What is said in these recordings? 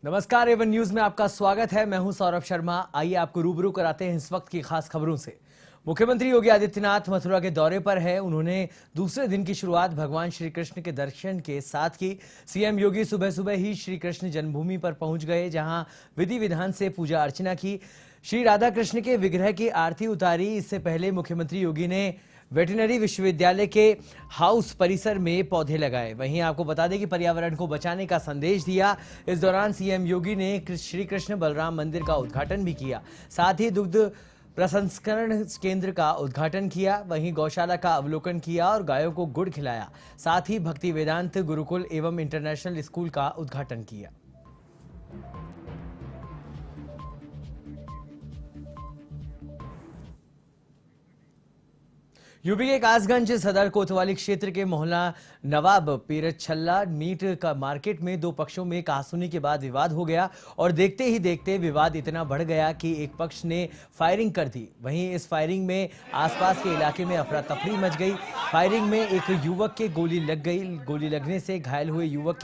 नमस्कार, Avon news में आपका स्वागत है। मैं हूं सौरभ शर्मा। आइए आपको रूबरू कराते हैं इस वक्त की खास खबरों से। मुख्यमंत्री योगी आदित्यनाथ मथुरा के दौरे पर है। उन्होंने दूसरे दिन की शुरुआत भगवान श्री कृष्ण के दर्शन के साथ की। सीएम योगी सुबह सुबह ही श्री कृष्ण जन्मभूमि पर पहुंच गए, जहां विधि विधान से पूजा अर्चना की। श्री राधा कृष्ण के विग्रह की आरती उतारी। इससे पहले मुख्यमंत्री योगी ने वेटरनरी विश्वविद्यालय के हाउस परिसर में पौधे लगाए। वहीं आपको बता दें कि पर्यावरण को बचाने का संदेश दिया। इस दौरान सीएम योगी ने श्री कृष्ण बलराम मंदिर का उद्घाटन भी किया। साथ ही दुग्ध प्रसंस्करण केंद्र का उद्घाटन किया। वहीं गौशाला का अवलोकन किया और गायों को गुड़ खिलाया। साथ ही भक्ति वेदांत गुरुकुल एवं इंटरनेशनल स्कूल का उद्घाटन किया। यूपी के कासगंज सदर कोतवाली क्षेत्र के मोहल्ला नवाब पीरछल्ला मीट का मार्केट में दो पक्षों में कहासुनी के बाद विवाद हो गया और देखते ही देखते विवाद इतना बढ़ गया कि एक पक्ष ने फायरिंग कर दी। वहीं इस फायरिंग में आसपास के इलाके में अफरा तफरी मच गई। फायरिंग में एक युवक के गोली लग गई। गोली लगने से घायल हुए युवक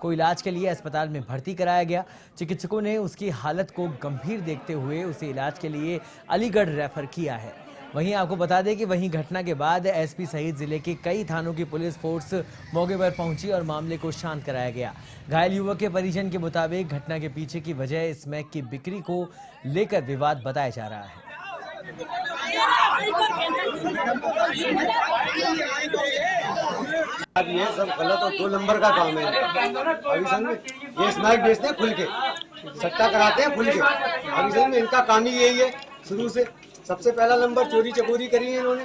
को इलाज के लिए अस्पताल में भर्ती कराया गया। चिकित्सकों ने उसकी हालत को गंभीर देखते हुए उसे इलाज के लिए अलीगढ़ रेफर किया है। वहीं आपको बता दें कि वहीं घटना के बाद एसपी सहित जिले के कई थानों की पुलिस फोर्स मौके पर पहुंची और मामले को शांत कराया गया। घायल युवक के परिजन के मुताबिक घटना के पीछे की वजह स्मैक की बिक्री को लेकर विवाद बताया जा रहा है। अब ये सब गलत और 2 नंबर का काम है। अभी समझ ये स्मैक बेचते हैं खुल के, सट्टा कराते हैं खुल के। अभी समझ इनका काम ही यही है। शुरू से सबसे पहला नंबर चोरी चकोरी करी है इन्होंने।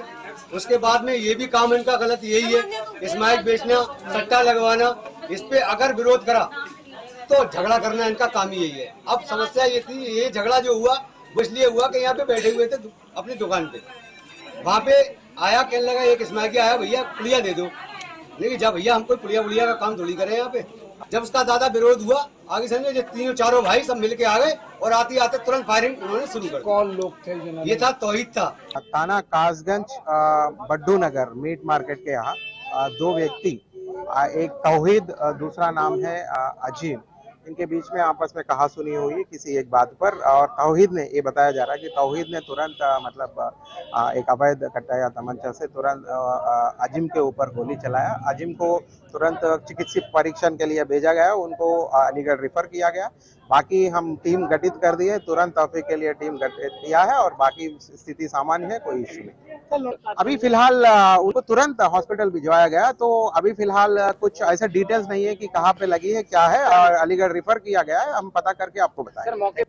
उसके बाद में ये भी काम इनका गलत यही है, स्मैक बेचना, सट्टा लगवाना। इस पे अगर विरोध करा तो झगड़ा करना इनका काम ही यही है। अब समस्या ये थी, ये झगड़ा जो हुआ वो इसलिए हुआ कि यहाँ पे बैठे हुए थे अपनी दुकान पे। वहाँ पे आया, कहने लगा एक स्मैकी आया, भैया पुड़िया दे दो। नहीं जब भैया हम कोई पुड़िया बुड़िया का काम थोड़ी करे यहाँ पे। जब उसका ज्यादा विरोध हुआ, आगे समझे जो तीनों चारों भाई सब मिलके आ गए और आते आते तुरंत फायरिंग उन्होंने शुरू कर। कौन लोग थे? ये था तौहीद था। थाना कासगंज बड्डू नगर मीट मार्केट के यहाँ दो व्यक्ति, एक तौहीद, दूसरा नाम है अजीम, इनके बीच में आपस में कहासुनी हुई किसी एक बात पर। और तौहीद ने, ये बताया जा रहा है कि तौहीद ने तुरंत एक अवैध कट्टा या तमंचा से तुरंत अजीम के ऊपर गोली चलाया। अजीम को तुरंत चिकित्सीय परीक्षण के लिए भेजा गया, उनको अलीगढ़ रेफर किया गया। बाकी हम टीम गठित कर दी है, तुरंत तौफीक के लिए टीम गठित किया है और बाकी स्थिति सामान्य है, कोई इश्यू नहीं। अभी फिलहाल उनको तुरंत हॉस्पिटल भिजवाया गया। तो अभी फिलहाल कुछ ऐसा डिटेल्स नहीं है कि कहाँ पे लगी है, क्या है, और अलीगढ़ रिफर किया गया है। हम पता करके आपको बताएंगे।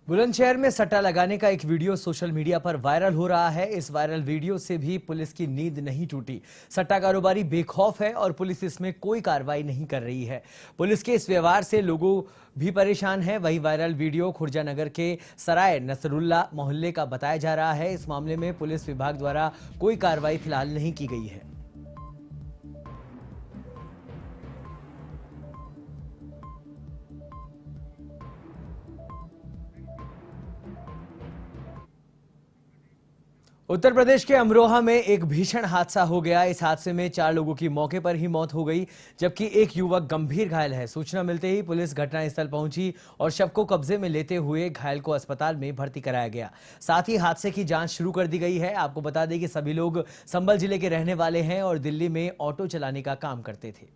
बुलंदशहर में सट्टा लगाने का एक वीडियो सोशल मीडिया पर वायरल हो रहा है। इस वायरल वीडियो से भी पुलिस की नींद नहीं टूटी। सट्टा कारोबारी बेखौफ है और पुलिस इसमें कोई कार्रवाई नहीं कर रही है। पुलिस के इस व्यवहार से लोगों भी परेशान है। वही वायरल वीडियो खुर्जा नगर के सराय नसरुल्ला मोहल्ले का बताया जा रहा है। इस मामले में पुलिस विभाग द्वारा कोई कार्रवाई फिलहाल नहीं की गई है। उत्तर प्रदेश के अमरोहा में एक भीषण हादसा हो गया। इस हादसे में 4 लोगों की मौके पर ही मौत हो गई, जबकि एक युवक गंभीर घायल है। सूचना मिलते ही पुलिस घटनास्थल पहुंची और शव को कब्जे में लेते हुए घायल को अस्पताल में भर्ती कराया गया। साथ ही हादसे की जांच शुरू कर दी गई है। आपको बता दें कि सभी लोग संभल जिले के रहने वाले हैं और दिल्ली में ऑटो चलाने का काम करते थे।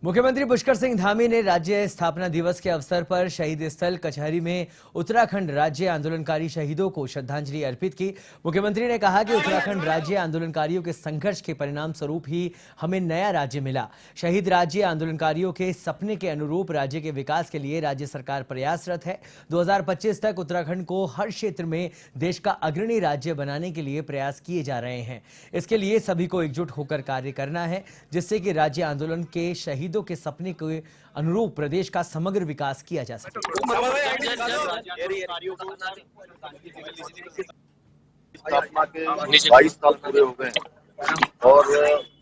मुख्यमंत्री पुष्कर सिंह धामी ने राज्य स्थापना दिवस के अवसर पर शहीद स्थल कचहरी में उत्तराखंड राज्य आंदोलनकारी शहीदों को श्रद्धांजलि अर्पित की। मुख्यमंत्री ने कहा कि उत्तराखंड राज्य आंदोलनकारियों के संघर्ष के परिणाम स्वरूप ही हमें नया राज्य मिला। शहीद राज्य आंदोलनकारियों के सपने के अनुरूप राज्य के विकास के लिए राज्य सरकार प्रयासरत है। 2025 तक उत्तराखंड को हर क्षेत्र में देश का अग्रणी राज्य बनाने के लिए प्रयास किए जा रहे हैं। इसके लिए सभी को एकजुट होकर कार्य करना है, जिससे कि राज्य आंदोलन के शहीदों के सपने के अनुरूप प्रदेश का समग्र विकास किया जा सके। 22 साल पूरे हो गए हैं और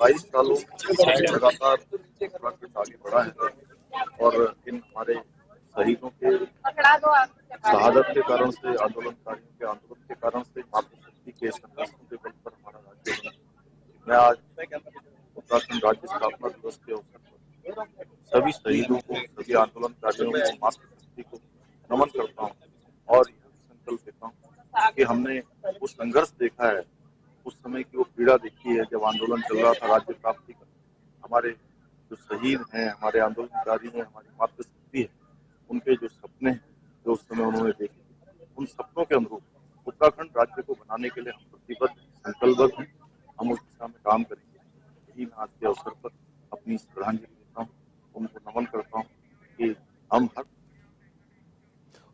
22 सालों में लगातार आगे बढ़ा है और इन हमारे शहीदों के शहादत के कारण से, आंदोलनकारियों के आंदोलन के कारण से शक्ति के संघर्षों के बल पर हमारा राज्य बना। मैं आज उत्तराखंड राज्य स्थापना दिवस के अवसर पर सभी शहीदों को, सभी आंदोलनकारियों को, मातृशक्ति को नमन करता हूँ और यह संकल्प लेता हूँ कि हमने वो संघर्ष देखा है, उस समय की वो पीड़ा देखी है जब आंदोलन चल रहा था राज्य प्राप्ति का। हमारे जो शहीद हैं, हमारे आंदोलनकारी हैं, हमारी मातृशक्ति है, उनके जो सपने हैं जो उस समय उन्होंने देखे, उन सपनों के अनुरूप उत्तराखंड राज्य को बनाने के लिए हम प्रतिबद्ध, संकल्पबद्ध हैं। हम उस दिशा में काम करेंगे। यही मैं आज के अवसर पर अपनी श्रद्धांजलि देता हूँ, उनको नमन करता हूँ कि हम हर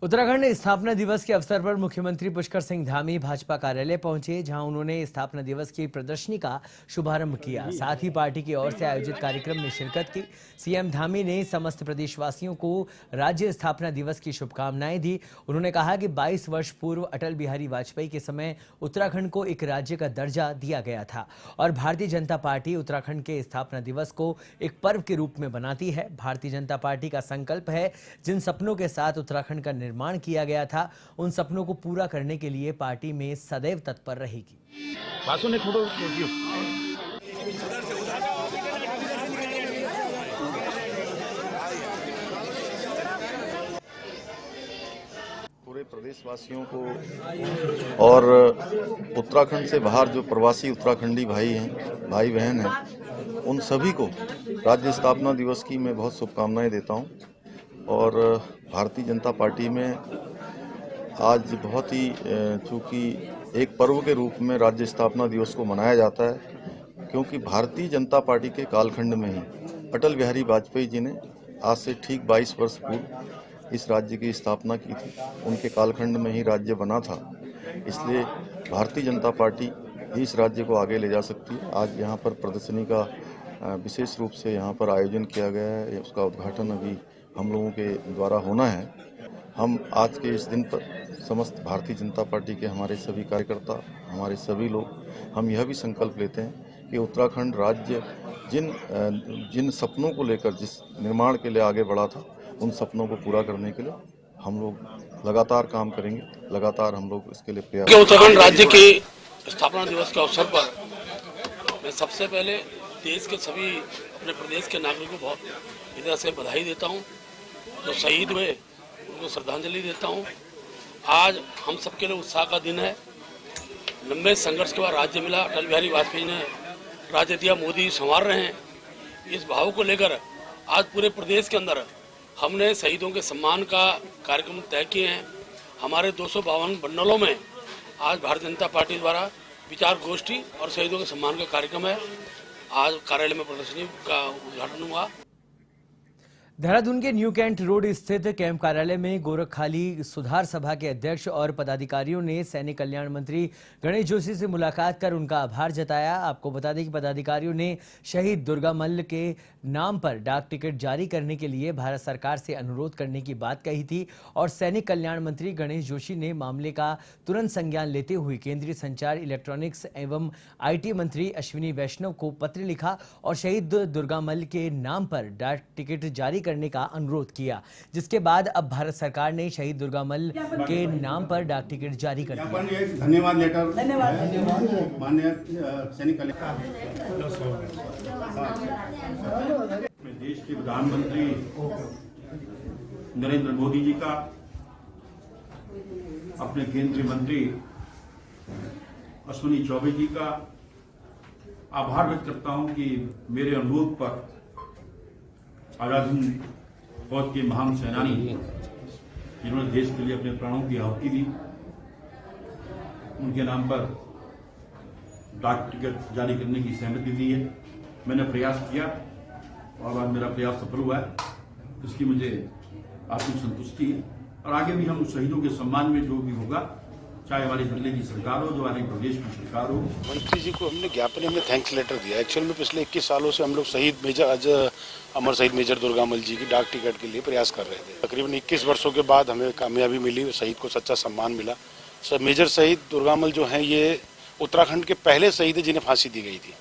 उत्तराखंड स्थापना दिवस के अवसर पर मुख्यमंत्री पुष्कर सिंह धामी भाजपा कार्यालय पहुंचे, जहां उन्होंने स्थापना दिवस की प्रदर्शनी का शुभारंभ किया। साथ ही पार्टी की ओर से आयोजित कार्यक्रम में शिरकत की। सीएम धामी ने समस्त प्रदेशवासियों को राज्य स्थापना दिवस की शुभकामनाएं दी। उन्होंने कहा कि 22 वर्ष पूर्व अटल बिहारी वाजपेयी के समय उत्तराखंड को एक राज्य का दर्जा दिया गया था और भारतीय जनता पार्टी उत्तराखंड के स्थापना दिवस को एक पर्व के रूप में बनाती है। भारतीय जनता पार्टी का संकल्प है, जिन सपनों के साथ उत्तराखंड का निर्माण किया गया था, उन सपनों को पूरा करने के लिए पार्टी में सदैव तत्पर रहेगी। पूरे प्रदेशवासियों को और उत्तराखंड से बाहर जो प्रवासी उत्तराखंडी भाई बहन हैं, उन सभी को राज्य स्थापना दिवस की मैं बहुत शुभकामनाएं देता हूं। और भारतीय जनता पार्टी में आज बहुत ही चूँकि एक पर्व के रूप में राज्य स्थापना दिवस को मनाया जाता है, क्योंकि भारतीय जनता पार्टी के कालखंड में ही अटल बिहारी वाजपेयी जी ने आज से ठीक 22 वर्ष पूर्व इस राज्य की स्थापना की थी। उनके कालखंड में ही राज्य बना था, इसलिए भारतीय जनता पार्टी ही इस राज्य को आगे ले जा सकती है। आज यहाँ पर प्रदर्शनी का विशेष रूप से यहाँ पर आयोजन किया गया है, उसका उद्घाटन अभी हम लोगों के द्वारा होना है। हम आज के इस दिन पर समस्त भारतीय जनता पार्टी के हमारे सभी कार्यकर्ता, हमारे सभी लोग, हम यह भी संकल्प लेते हैं कि उत्तराखंड राज्य जिन सपनों को लेकर जिस निर्माण के लिए आगे बढ़ा था, उन सपनों को पूरा करने के लिए हम लोग लगातार काम करेंगे। लगातार हम लोग इसके लिए प्रयास। उत्तराखंड राज्य के स्थापना दिवस के अवसर पर मैं सबसे पहले देश के सभी अपने प्रदेश के नागरिकों को बहुत इधर से बधाई देता हूं, जो शहीद हुए उनको श्रद्धांजलि देता हूं। आज हम सबके लिए उत्साह का दिन है। लंबे संघर्ष के बाद राज्य मिला, अटल बिहारी वाजपेयी ने राज्य दिया, मोदी संवार रहे हैं। इस भाव को लेकर आज पूरे प्रदेश के अंदर हमने शहीदों के सम्मान का कार्यक्रम तय किए हैं। हमारे 252 मंडलों में आज भारतीय जनता पार्टी द्वारा विचार गोष्ठी और शहीदों के सम्मान का कार्यक्रम है। आज कार्यालय में प्रदर्शनी का उद्घाटन हुआ। देहरादून के न्यू कैंट रोड स्थित कैंप कार्यालय में गोरखखाली सुधार सभा के अध्यक्ष और पदाधिकारियों ने सैनिक कल्याण मंत्री गणेश जोशी से मुलाकात कर उनका आभार जताया। आपको बता दें कि पदाधिकारियों ने शहीद दुर्गा मल्ल के नाम पर डाक टिकट जारी करने के लिए भारत सरकार से अनुरोध करने की बात कही थी और सैनिक कल्याण मंत्री गणेश जोशी ने मामले का तुरंत संज्ञान लेते हुए केंद्रीय संचार, इलेक्ट्रॉनिक्स एवं IT मंत्री अश्विनी वैष्णव को पत्र लिखा और शहीद दुर्गा मल्ल के नाम पर डाक टिकट जारी करने का अनुरोध किया, जिसके बाद अब भारत सरकार ने शहीद दुर्गा मल्ल के नाम पर डाक टिकट जारी कर दिया। धन्यवाद लेटर माननीय सैनिक कल्याण देश के प्रधानमंत्री नरेंद्र मोदी जी का, अपने केंद्रीय मंत्री अश्विनी चौबे जी का आभार व्यक्त करता हूं कि मेरे अनुरोध पर आजाद हिंद फौज के महान सेनानी जिन्होंने देश के लिए अपने प्राणों की आहुति दी, उनके नाम पर डाक टिकट जारी करने की सहमति दी है। मैंने प्रयास किया और आज मेरा प्रयास सफल हुआ है, इसकी मुझे आत्म संतुष्टि है। और आगे भी हम उस शहीदों के सम्मान में जो भी होगा, चाहे हमारे जिले की सरकार हो, जो हमारे प्रदेश की सरकार हो। मंत्री जी को हमने ज्ञापन में थैंक्स लेटर दिया। एक्चुअल में पिछले 21 सालों से हम लोग अमर शहीद मेजर दुर्गा मल्ल जी की डाक टिकट के लिए प्रयास कर रहे थे। तकरीबन 21 वर्षों के बाद हमें कामयाबी मिली, शहीद को सच्चा सम्मान मिला। मेजर शहीद दुर्गा मल्ल जो हैं, ये उत्तराखंड के पहले शहीद हैं जिन्हें फांसी दी गई थी।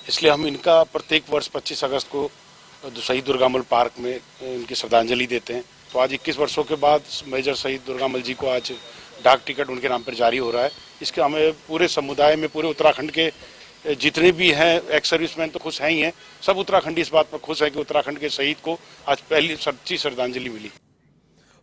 इसलिए हम इनका प्रत्येक वर्ष 25 अगस्त को शहीद दुर्गा मल्ल पार्क में इनकी श्रद्धांजलि देते हैं। तो आज 21 वर्षों के बाद मेजर शहीद दुर्गा मल्ल जी को आज डाक टिकट उनके नाम पर जारी हो रहा है। इसके हमें पूरे समुदाय में, पूरे उत्तराखंड के जितने भी हैं एक्स सर्विसमैन तो खुश हैं ही हैं, सब उत्तराखंडी इस बात पर खुश है कि उत्तराखंड के शहीद को आज पहली सच्ची श्रद्धांजलि मिली।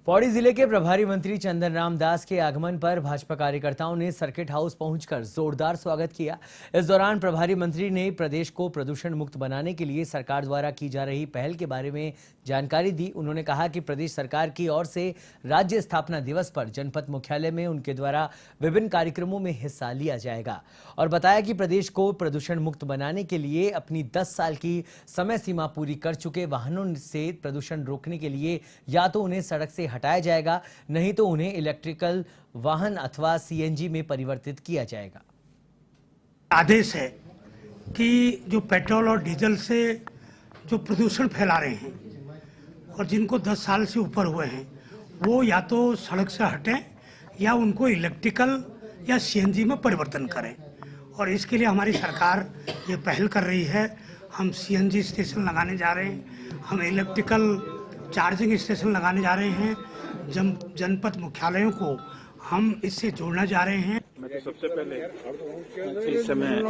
पौड़ी जिले के प्रभारी मंत्री चंदन राम दास के आगमन पर भाजपा कार्यकर्ताओं ने सर्किट हाउस पहुंचकर जोरदार स्वागत किया। इस दौरान प्रभारी मंत्री ने प्रदेश को प्रदूषण मुक्त बनाने के लिए सरकार द्वारा की जा रही पहल के बारे में जानकारी दी। उन्होंने कहा कि प्रदेश सरकार की ओर से राज्य स्थापना दिवस पर जनपद मुख्यालय में उनके द्वारा विभिन्न कार्यक्रमों में हिस्सा लिया जाएगा और बताया कि प्रदेश को प्रदूषण मुक्त बनाने के लिए अपनी 10 साल की समय सीमा पूरी कर चुके वाहनों से प्रदूषण रोकने के लिए या तो उन्हें सड़क से हटाया जाएगा, नहीं तो उन्हें इलेक्ट्रिकल वाहन अथवा सीएनजी में परिवर्तित किया जाएगा। आदेश है कि जो पेट्रोल और डीजल से जो प्रदूषण फैला रहे हैं और जिनको 10 साल से ऊपर हुए हैं वो या तो सड़क से हटें या उनको इलेक्ट्रिकल या सीएनजी में परिवर्तन करें। और इसके लिए हमारी सरकार ये पहल कर रही है। हम सीएनजी स्टेशन लगाने जा रहे हैं, हम इलेक्ट्रिकल चार्जिंग स्टेशन लगाने जा रहे हैं, जनपद मुख्यालयों को हम इससे जोड़ना जा रहे हैं। मैं तो सबसे पहले इस समय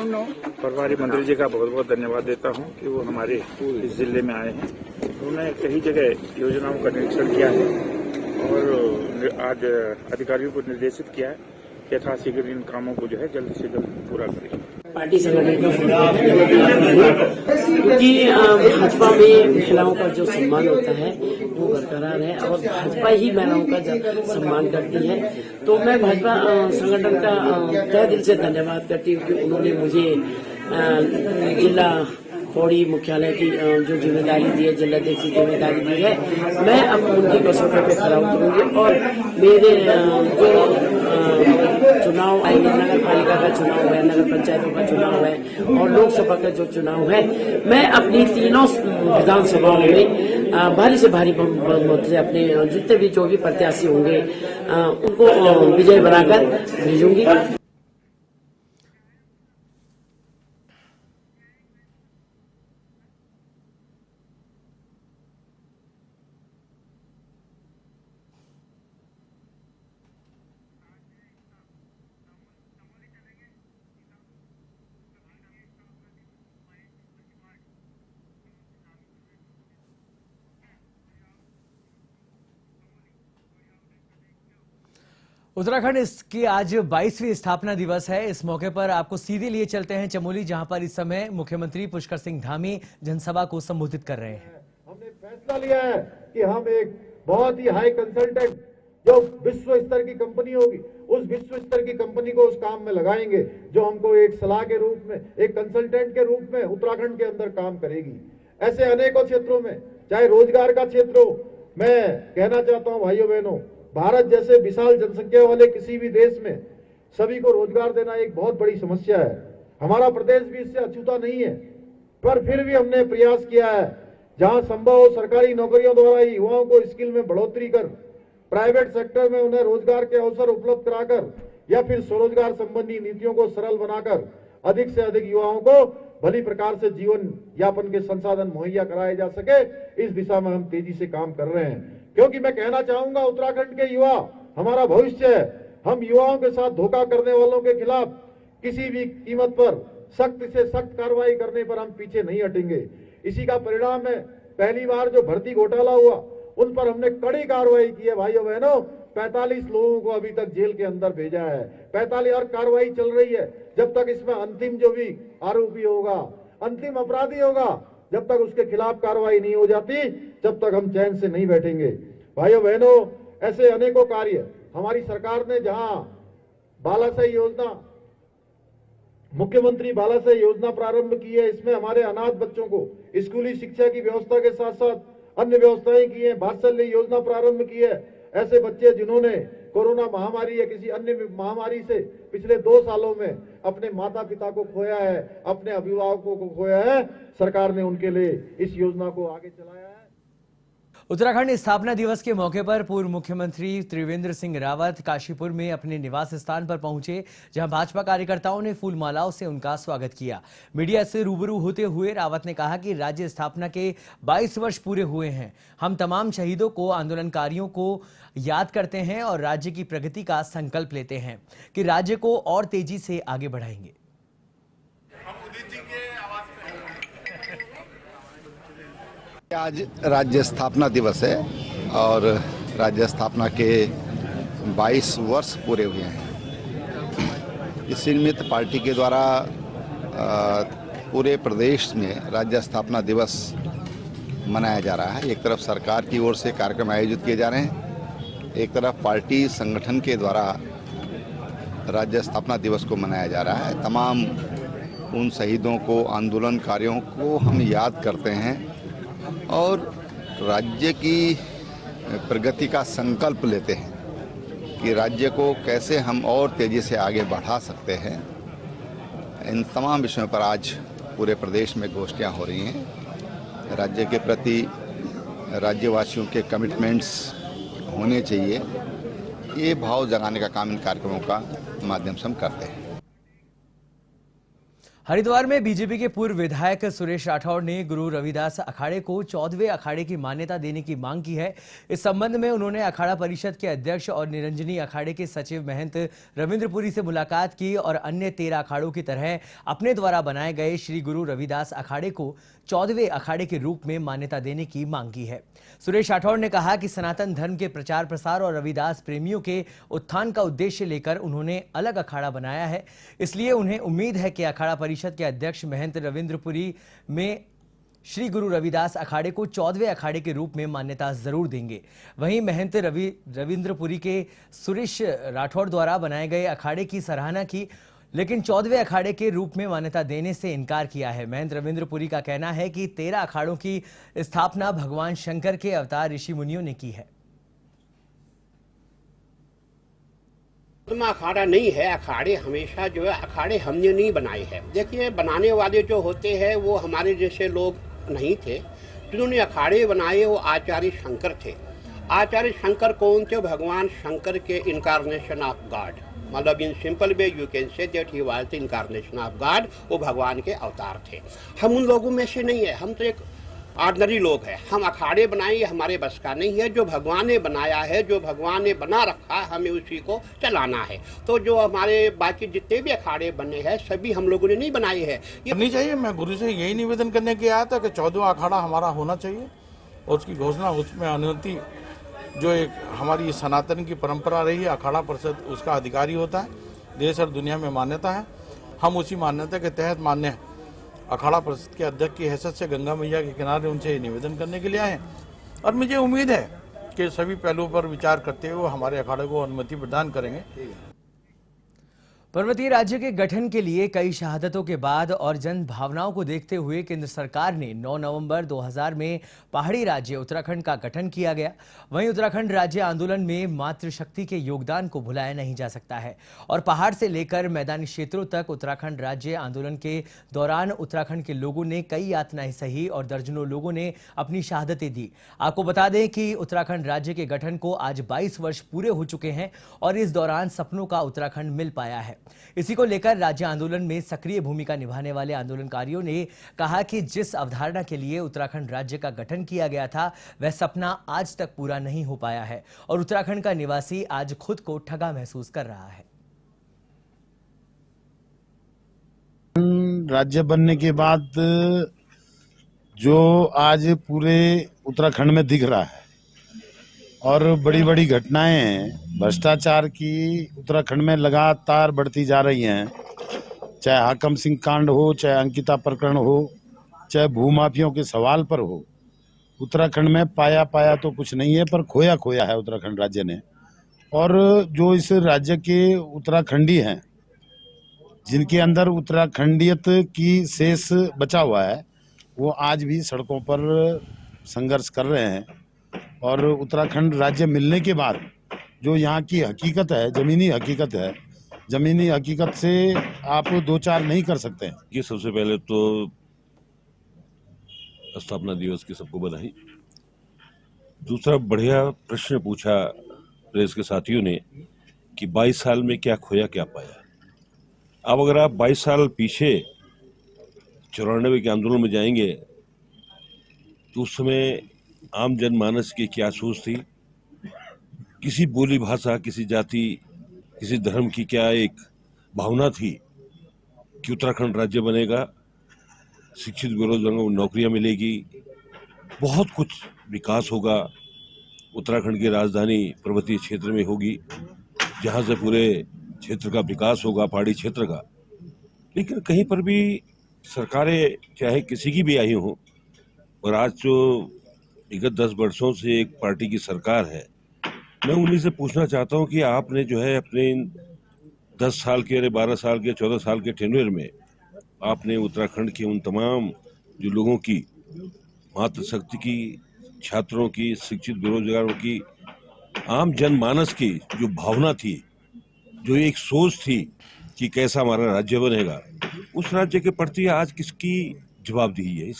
प्रभारी मंत्री जी का बहुत बहुत धन्यवाद देता हूं कि वो हमारे इस जिले में आए हैं। उन्होंने कई जगह योजनाओं का निरीक्षण किया है और आज अधिकारियों को निर्देशित किया है कि यथाशीघ्र इन कामों को जो है जल्द से जल्द पूरा करें। पार्टी संगठन का क्योंकि भाजपा में महिलाओं का जो सम्मान होता है वो बरकरार है और भाजपा ही महिलाओं का सम्मान करती है। तो मैं भाजपा संगठन का तहे दिल से धन्यवाद करती हूँ कि उन्होंने मुझे जिला पौड़ी मुख्यालय की जो जिम्मेदारी दी है, जिलाध्यक्ष की जिम्मेदारी दी है। मैं अब उनकी कसौटी पे खरा उतरूंगी और मेरे जो चुनाव आएंगे, नगर पालिका का चुनाव है, नगर पंचायतों का चुनाव है और लोकसभा का जो चुनाव है, मैं अपनी तीनों विधानसभाओं में भारी से भारी बहुमत से अपने जितने भी जो भी प्रत्याशी होंगे उनको विजय बनाकर भेजूंगी। उत्तराखंड इसकी आज 22वीं स्थापना दिवस है। इस मौके पर आपको सीधे लिए चलते हैं चमोली, जहां पर इस समय मुख्यमंत्री पुष्कर सिंह धामी जनसभा को संबोधित कर रहे हैं। हमने फैसला लिया है कि हम एक बहुत ही हाई कंसल्टेंट जो विश्व स्तर की कंपनी होगी, उस विश्व स्तर की कंपनी को उस काम में लगाएंगे जो हमको एक सलाह के रूप में, एक कंसल्टेंट के रूप में उत्तराखंड के अंदर काम करेगी। ऐसे अनेकों क्षेत्रों में, चाहे रोजगार का क्षेत्र हो, मैं कहना चाहता हूं भाइयों बहनों, भारत जैसे विशाल जनसंख्या वाले किसी भी देश में सभी को रोजगार देना एक बहुत बड़ी समस्या है। हमारा प्रदेश भी इससे अछूता नहीं है, पर फिर भी हमने प्रयास किया है जहां संभव हो सरकारी नौकरियों द्वारा ही युवाओं को स्किल में बढ़ोतरी कर, प्राइवेट सेक्टर में उन्हें रोजगार के अवसर उपलब्ध कराकर या फिर स्वरोजगार संबंधी नीतियों को सरल बनाकर अधिक से अधिक युवाओं को भली प्रकार से जीवन यापन के संसाधन मुहैया कराए जा सके, इस दिशा में हम तेजी से काम कर रहे हैं। क्योंकि मैं कहना चाहूंगा, उत्तराखंड के युवा हमारा भविष्य है। हम युवाओं के साथ धोखा करने वालों के खिलाफ किसी भी कीमत पर सख्त से सख्त कार्रवाई करने पर हम पीछे नहीं हटेंगे। इसी का परिणाम है, पहली बार जो भर्ती घोटाला हुआ उन पर हमने कड़ी कार्रवाई की है भाइयों बहनों। 45 लोगों को अभी तक जेल के अंदर भेजा है। 45 और कार्रवाई चल रही है। जब तक इसमें अंतिम जो भी आरोपी होगा, अंतिम अपराधी होगा, जब तक उसके खिलाफ कार्रवाई नहीं हो जाती, जब तक हम चैन से नहीं बैठेंगे। भाइयों बहनों, ऐसे अनेकों कार्य हमारी सरकार ने, जहां बालासाही योजना, मुख्यमंत्री बालासाही योजना प्रारंभ की है, इसमें हमारे अनाथ बच्चों को स्कूली शिक्षा की व्यवस्था के साथ साथ अन्य व्यवस्थाएं की है। वात्सल्य योजना प्रारंभ की है। ऐसे बच्चे जिन्होंने कोरोना महामारी या किसी अन्य महामारी से पिछले 2 सालों में अपने माता पिता को खोया है, अपने अभिभावकों को खोया है, सरकार ने उनके लिए इस योजना को आगे चलाया है। उत्तराखंड स्थापना दिवस के मौके पर पूर्व मुख्यमंत्री त्रिवेंद्र सिंह रावत काशीपुर में अपने निवास स्थान पर पहुंचे, जहां भाजपा कार्यकर्ताओं ने फूल मालाओं से उनका स्वागत किया। मीडिया से रूबरू होते हुए रावत ने कहा कि राज्य स्थापना के 22 वर्ष पूरे हुए हैं। हम तमाम शहीदों को, आंदोलनकारियों को याद करते हैं और राज्य की प्रगति का संकल्प लेते हैं कि राज्य को और तेजी से आगे बढ़ाएंगे। आज राज्य स्थापना दिवस है और राज्य स्थापना के 22 वर्ष पूरे हुए हैं। इस निमित्त पार्टी के द्वारा पूरे प्रदेश में राज्य स्थापना दिवस मनाया जा रहा है। एक तरफ सरकार की ओर से कार्यक्रम आयोजित किए जा रहे हैं, एक तरफ पार्टी संगठन के द्वारा राज्य स्थापना दिवस को मनाया जा रहा है। तमाम उन शहीदों को, आंदोलनकारियों को हम याद करते हैं और राज्य की प्रगति का संकल्प लेते हैं कि राज्य को कैसे हम और तेज़ी से आगे बढ़ा सकते हैं। इन तमाम विषयों पर आज पूरे प्रदेश में गोष्ठियां हो रही हैं। राज्य के प्रति राज्यवासियों के कमिटमेंट्स होने चाहिए, ये भाव जगाने का काम इन कार्यक्रमों का माध्यम से हम करते हैं। हरिद्वार में बीजेपी के पूर्व विधायक सुरेश राठौड़ ने गुरु रविदास अखाड़े को 14वें अखाड़े की मान्यता देने की मांग की है। इस संबंध में उन्होंने अखाड़ा परिषद के अध्यक्ष और निरंजनी अखाड़े के सचिव महंत रविंद्रपुरी से मुलाकात की और अन्य 13 अखाड़ों की तरह अपने द्वारा बनाए गए श्री गुरु रविदास अखाड़े को 14वें अखाड़े के रूप में मान्यता देने की मांग की है। सुरेश राठौड़ ने कहा कि सनातन धर्म के प्रचार प्रसार और रविदास प्रेमियों के उत्थान का उद्देश्य लेकर उन्होंने अलग अखाड़ा बनाया है, इसलिए उन्हें उम्मीद है कि अखाड़ा परिषद के अध्यक्ष महंत रविंद्रपुरी में श्री गुरु रविदास अखाड़े को 14वें अखाड़े के रूप में मान्यता जरूर देंगे। वहीं महंत रविंद्रपुरी के सुरेश राठौड़ द्वारा बनाए गए अखाड़े की सराहना की, लेकिन 14वें अखाड़े के रूप में मान्यता देने से इनकार किया है। महंत रविंद्रपुरी का कहना है कि 13 अखाड़ों की स्थापना भगवान शंकर के अवतार ऋषि मुनियों ने की है। अखाड़ा नहीं है, अखाड़े हमेशा जो है अखाड़े हमने नहीं बनाए हैं। देखिए, बनाने वाले जो होते हैं वो हमारे जैसे लोग नहीं थे। जिन्होंने अखाड़े बनाए वो आचार्य शंकर थे। आचार्य शंकर कौन थे? भगवान शंकर के इनकारनेशन ऑफ गॉड, मतलब in simple way you can say that he was the incarnation of God. वो भगवान के अवतार थे। हम उन लोगों में से नहीं है, हम तो एक ऑर्डिनरी लोग हैं। हम अखाड़े बनाए, ये हमारे बस का नहीं है। जो भगवान ने बनाया है, जो भगवान ने बना रखा है, हमें उसी को चलाना है। तो जो हमारे बाकी जितने भी अखाड़े बने हैं सभी हम लोगों ने नहीं बनाए हैं। ये नहीं चाहिए। मैं गुरु से यही निवेदन करने के आया था कि 14वां अखाड़ा हमारा होना चाहिए और उसकी घोषणा, उसमें अनुमति, जो एक हमारी सनातन की परंपरा रही है, अखाड़ा परिषद उसका अधिकारी होता है। देश और दुनिया में मान्यता है। हम उसी मान्यता के तहत मान्य अखाड़ा परिषद के अध्यक्ष की हैसियत से गंगा मैया के किनारे उनसे निवेदन करने के लिए आए हैं और मुझे उम्मीद है कि सभी पहलुओं पर विचार करते हुए हमारे अखाड़े को अनुमति प्रदान करेंगे। पर्वतीय राज्य के गठन के लिए कई शहादतों के बाद और जन भावनाओं को देखते हुए केंद्र सरकार ने 9 नवंबर 2000 में पहाड़ी राज्य उत्तराखंड का गठन किया गया। वहीं उत्तराखंड राज्य आंदोलन में मातृशक्ति के योगदान को भुलाया नहीं जा सकता है और पहाड़ से लेकर मैदानी क्षेत्रों तक उत्तराखंड राज्य आंदोलन के दौरान उत्तराखंड के लोगों ने कई यातनाएं सही और दर्जनों लोगों ने अपनी शहादतें दी। आपको बता दें कि उत्तराखंड राज्य के गठन को आज 22 वर्ष पूरे हो चुके हैं और इस दौरान सपनों का उत्तराखंड मिल पाया है। इसी को लेकर राज्य आंदोलन में सक्रिय भूमिका निभाने वाले आंदोलनकारियों ने कहा कि जिस अवधारणा के लिए उत्तराखंड राज्य का गठन किया गया था वह सपना आज तक पूरा नहीं हो पाया है और उत्तराखंड का निवासी आज खुद को ठगा महसूस कर रहा है। राज्य बनने के बाद जो आज पूरे उत्तराखंड में दिख रहा है और बड़ी बड़ी घटनाएं हैं भ्रष्टाचार की उत्तराखंड में लगातार बढ़ती जा रही हैं। चाहे हाकम सिंह कांड हो, चाहे अंकिता प्रकरण हो, चाहे भूमाफियों के सवाल पर हो, उत्तराखंड में पाया तो कुछ नहीं है पर खोया है उत्तराखंड राज्य ने। और जो इस राज्य के उत्तराखंडी हैं जिनके अंदर उत्तराखंडियत की शेष बचा हुआ है वो आज भी सड़कों पर संघर्ष कर रहे हैं। और उत्तराखंड राज्य मिलने के बाद जो यहाँ की हकीकत है, जमीनी हकीकत से आप दो चार नहीं कर सकते हैं। ये सबसे पहले तो स्थापना दिवस की सबको बधाई। दूसरा बढ़िया प्रश्न पूछा प्रेस के साथियों ने कि 22 साल में क्या खोया क्या पाया। अब अगर आप 22 साल पीछे 94 के आंदोलन में जाएंगे तो उस समय आम जनमानस की क्या सोच थी, किसी बोली भाषा, किसी जाति, किसी धर्म की क्या एक भावना थी कि उत्तराखंड राज्य बनेगा, शिक्षित बेरोजगारों को नौकरियां मिलेगी, बहुत कुछ विकास होगा, उत्तराखंड की राजधानी पर्वतीय क्षेत्र में होगी जहां से पूरे क्षेत्र का विकास होगा, पहाड़ी क्षेत्र का। लेकिन कहीं पर भी सरकारें चाहे किसी की भी आई हो, और आज जो विगत 10 वर्षों से एक पार्टी की सरकार है, मैं उन्हीं से पूछना चाहता हूं कि आपने जो है अपने 10 साल के, 12 साल के, 14 साल के टेन्योर में आपने उत्तराखंड के उन तमाम जो लोगों की, मातृशक्ति की, छात्रों की, शिक्षित बेरोजगारों की, आम जनमानस की जो भावना थी, जो एक सोच थी कि कैसा हमारा राज्य बनेगा, उस राज्य के प्रति आज किसकी जवाबदेही है?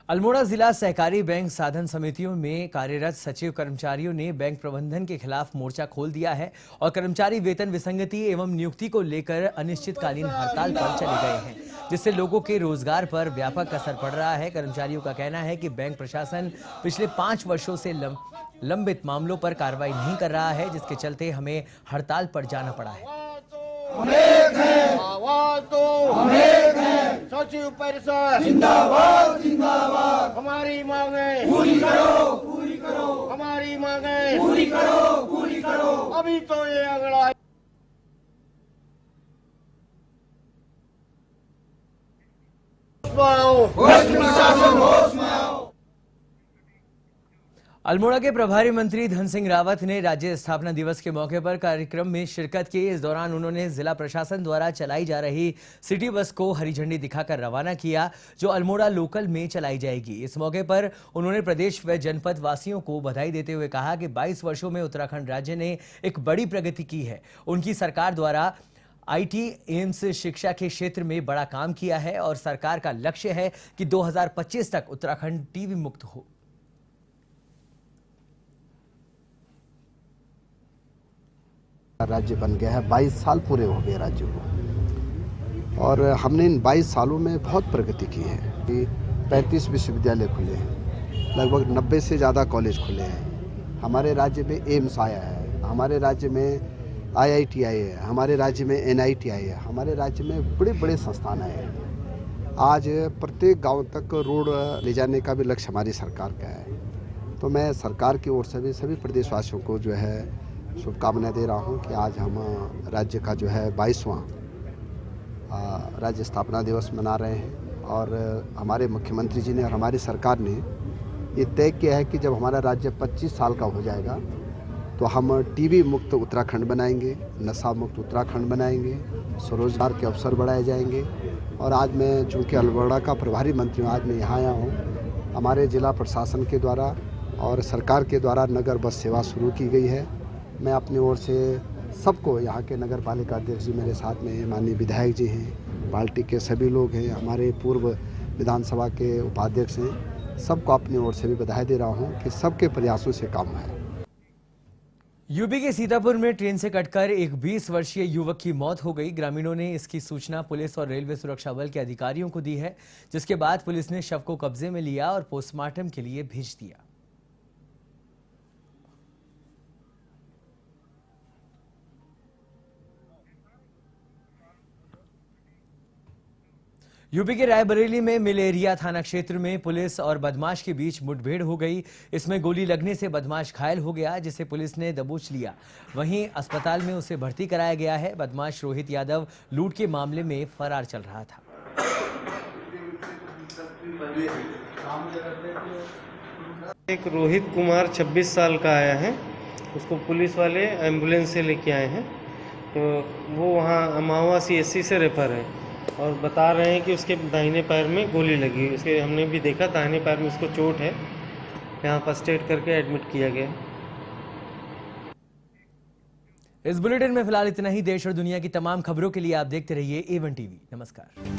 अल्मोड़ा जिला सहकारी बैंक साधन समितियों में कार्यरत सचिव कर्मचारियों ने बैंक प्रबंधन के खिलाफ मोर्चा खोल दिया है और कर्मचारी वेतन विसंगति एवं नियुक्ति को लेकर अनिश्चितकालीन हड़ताल पर चले गए हैं, जिससे लोगों के रोजगार पर व्यापक असर पड़ रहा है। कर्मचारियों का कहना है कि बैंक प्रशासन पिछले 5 वर्षों से लंबित मामलों पर कार्रवाई नहीं कर रहा है, जिसके चलते हमें हड़ताल पर जाना पड़ा है। सचिव परिषद जिंदाबाद जिंदाबाद, हमारी मांगे पूरी करो, पूरी करो, हमारी मांगे पूरी करो, पूरी करो। अभी तो ये अगला अल्मोड़ा के प्रभारी मंत्री धन सिंह रावत ने राज्य स्थापना दिवस के मौके पर कार्यक्रम में शिरकत की। इस दौरान उन्होंने जिला प्रशासन द्वारा चलाई जा रही सिटी बस को हरी झंडी दिखाकर रवाना किया, जो अल्मोड़ा लोकल में चलाई जाएगी। इस मौके पर उन्होंने प्रदेश व जनपद वासियों को बधाई देते हुए कहा कि 22 वर्षों में उत्तराखंड राज्य ने एक बड़ी प्रगति की है। उनकी सरकार द्वारा IT, एम्स, शिक्षा के क्षेत्र में बड़ा काम किया है और सरकार का लक्ष्य है कि 2025 तक उत्तराखंड टीबी मुक्त हो। राज्य बन गया है, 22 साल पूरे हो गए राज्य को, और हमने इन 22 सालों में बहुत प्रगति की है। 35 विश्वविद्यालय खुले हैं, लगभग 90 से ज़्यादा कॉलेज खुले हैं, हमारे राज्य में एम्स आया है, हमारे राज्य में IIT आए हैं, हमारे राज्य में NIT आए हैं, हमारे राज्य में बड़े बड़े संस्थान आए हैं। आज प्रत्येक गांव तक रोड ले जाने का भी लक्ष्य हमारी सरकार का है। तो मैं सरकार की ओर से भी सभी प्रदेशवासियों को जो है शुभकामनाएं दे रहा हूं कि आज हम राज्य का जो है 22वां राज्य स्थापना दिवस मना रहे हैं, और हमारे मुख्यमंत्री जी ने और हमारी सरकार ने ये तय किया है कि जब हमारा राज्य 25 साल का हो जाएगा तो हम टीबी मुक्त उत्तराखंड बनाएंगे, नशा मुक्त उत्तराखंड बनाएंगे, स्वरोजगार के अवसर बढ़ाए जाएंगे। और आज मैं चूँकि अल्मोड़ा का प्रभारी मंत्री हूँ, आज मैं यहाँ आया हूँ। हमारे जिला प्रशासन के द्वारा और सरकार के द्वारा नगर बस सेवा शुरू की गई है। मैं अपनी ओर से सबको, यहाँ के नगर पालिका अध्यक्ष जी मेरे साथ में, माननीय विधायक जी हैं, पार्टी के सभी लोग हैं, हमारे पूर्व विधानसभा के उपाध्यक्ष हैं, सबको अपनी ओर से भी बधाई दे रहा हूँ कि सबके प्रयासों से काम है। यूपी के सीतापुर में ट्रेन से कटकर एक 20 वर्षीय युवक की मौत हो गई। ग्रामीणों ने इसकी सूचना पुलिस और रेलवे सुरक्षा बल के अधिकारियों को दी है, जिसके बाद पुलिस ने शव को कब्जे में लिया और पोस्टमार्टम के लिए भेज दिया। यूपी के रायबरेली में मिलेरिया थाना क्षेत्र में पुलिस और बदमाश के बीच मुठभेड़ हो गई। इसमें गोली लगने से बदमाश घायल हो गया, जिसे पुलिस ने दबोच लिया। वहीं अस्पताल में उसे भर्ती कराया गया है। बदमाश रोहित यादव लूट के मामले में फरार चल रहा था। एक रोहित कुमार 26 साल का आया है, उसको पुलिस वाले एम्बुलेंस से लेके आए हैं। तो वो वहाँ अमावा CSC से रेफर है और बता रहे हैं कि उसके दाहिने पैर में गोली लगी। उसके हमने भी देखा, दाहिने पैर में उसको चोट है, यहाँ फर्स्ट एड करके एडमिट किया गया। इस बुलेटिन में फिलहाल इतना ही। देश और दुनिया की तमाम खबरों के लिए आप देखते रहिए A1 TV। नमस्कार।